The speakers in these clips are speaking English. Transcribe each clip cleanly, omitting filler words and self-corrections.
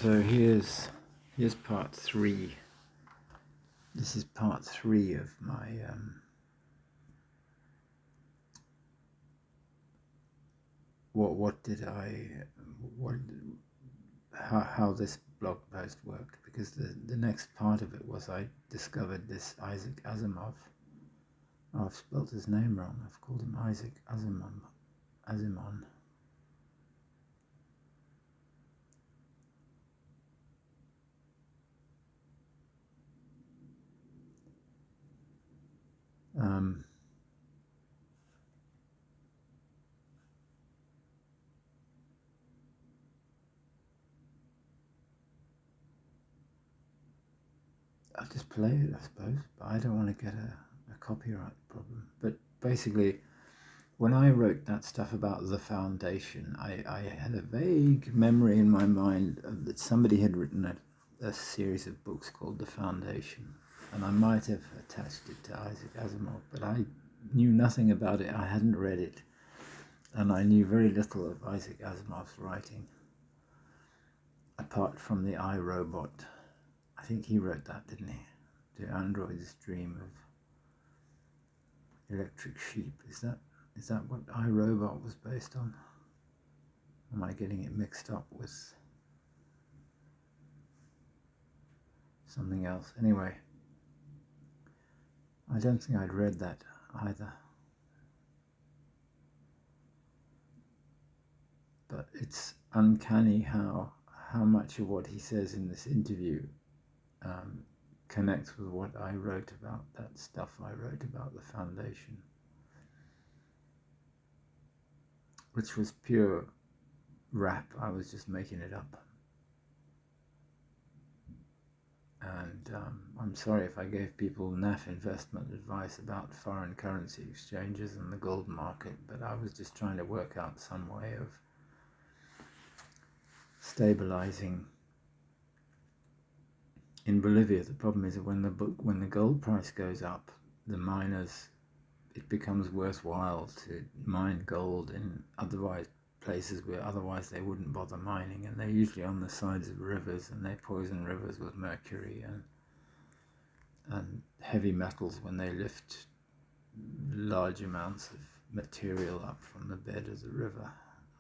So here's part three. This is part three of my how this blog post worked, because the next part of it was I discovered this Isaac Asimov. Oh, I've spelt his name wrong. I've called him Isaac Asimov. I'll just play it, I suppose, but I don't want to get a copyright problem. But basically, when I wrote that stuff about the foundation, I had a vague memory in my mind that somebody had written a series of books called The Foundation, and I might have attached it to Isaac Asimov, but I knew nothing about it. I hadn't read it, and I knew very little of Isaac Asimov's writing, apart from the I, Robot. I think he wrote that, didn't he? The Android's Dream of Electric Sheep. Is that what I, Robot was based on? Am I getting it mixed up with something else? Anyway, I don't think I'd read that either. But it's uncanny how much of what he says in this interview connects with what I wrote about, that stuff I wrote about the foundation, which was pure rap. I was just making it up. And I'm sorry if I gave people naff investment advice about foreign currency exchanges and the gold market, but I was just trying to work out some way of stabilizing. In Bolivia, the problem is that when the gold price goes up, the miners, it becomes worthwhile to mine gold in otherwise places where otherwise they wouldn't bother mining, and they're usually on the sides of rivers, and they poison rivers with mercury and heavy metals when they lift large amounts of material up from the bed of the river,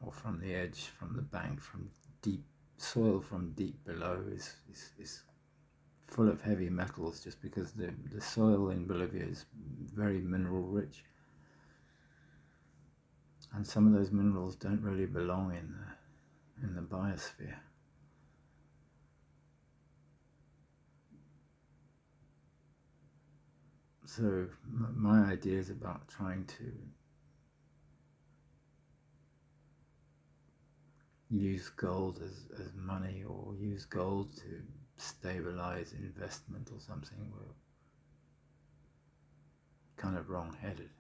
or from the edge, from the bank, from deep soil, from deep below is full of heavy metals, just because the soil in Bolivia is very mineral rich, and some of those minerals don't really belong in the biosphere. So my idea is about trying to use gold as money, or use gold to stabilize investment or something. We're kind of wrong-headed.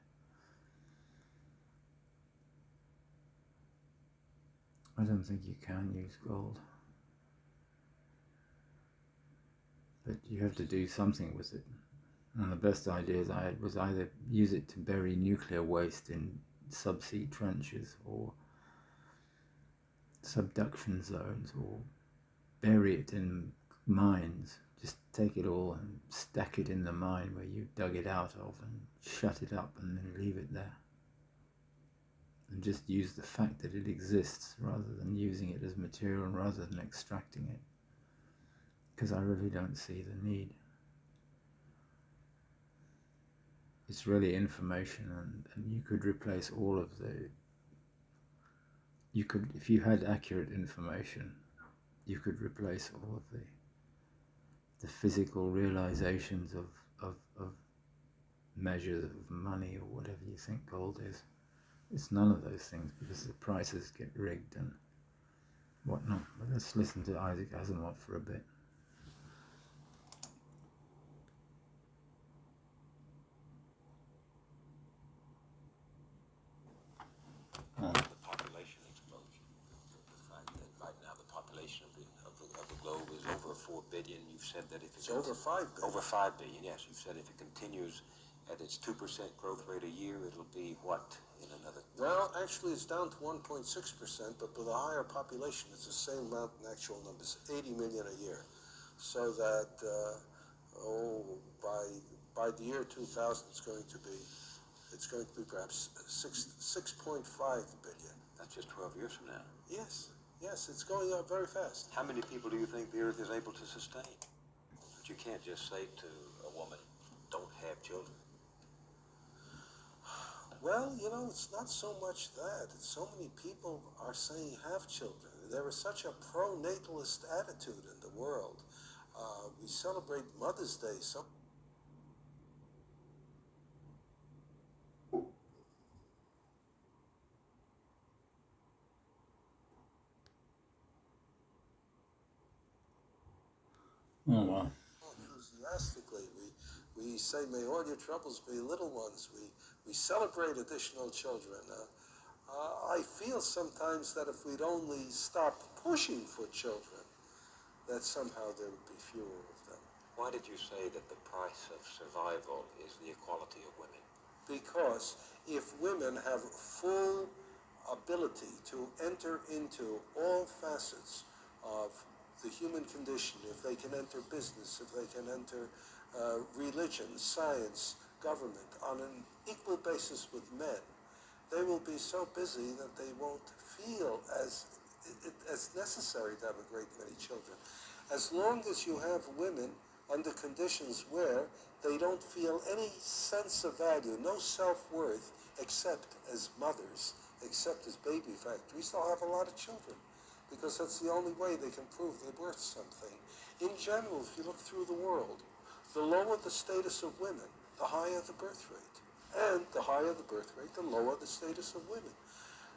I don't think you can use gold, but you have to do something with it. And the best ideas I had was either use it to bury nuclear waste in subsea trenches or subduction zones, or bury it in mines. Just take it all and stack it in the mine where you dug it out of, and shut it up and then leave it there. And just use the fact that it exists rather than using it as material and rather than extracting it. Because I really don't see the need. It's really information, and you could replace all of if you had accurate information, you could replace all of the physical realizations of measures of money, or whatever you think gold is. It's none of those things, because the prices get rigged and whatnot. But let's listen to Isaac Asimov for a bit. The population explosion. The fact that right now the population of the globe is over 4 billion. You've said that if it's over 5 billion. Over 5 billion, yes. You've said if it continues at its 2% growth rate a year, it'll be what in another? Well, actually, it's down to 1.6%, but with a higher population, it's the same amount in actual numbers, 80 million a year. So that, by the year 2000, it's going to be perhaps 6.5 billion. That's just 12 years from now. Yes, it's going up very fast. How many people do you think the Earth is able to sustain? But you can't just say to a woman, don't have children. Well, it's not so much that. It's so many people are saying have children. There is such a pro-natalist attitude in the world. We celebrate Mother's Day. Oh, wow. Enthusiastically. We say, may all your troubles be little ones. We celebrate additional children. I feel sometimes that if we'd only stop pushing for children, that somehow there would be fewer of them. Why did you say that the price of survival is the equality of women? Because if women have full ability to enter into all facets of the human condition, if they can enter business, if they can enter religion, science, government on an equal basis with men, they will be so busy that they won't feel as necessary to have a great many children. As long as you have women under conditions where they don't feel any sense of value, no self-worth, except as mothers, except as baby factories, they'll have a lot of children, because that's the only way they can prove they're worth something. In general, if you look through the world, the lower the status of women, the higher the birth rate. And the higher the birth rate, the lower the status of women.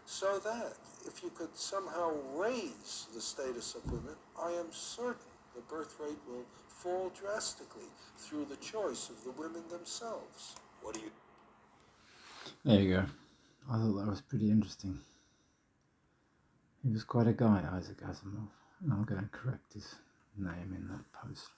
So that if you could somehow raise the status of women, I am certain the birth rate will fall drastically through the choice of the women themselves. What do you... There you go. I thought that was pretty interesting. He was quite a guy, Isaac Asimov. And I'll go and correct his name in that post.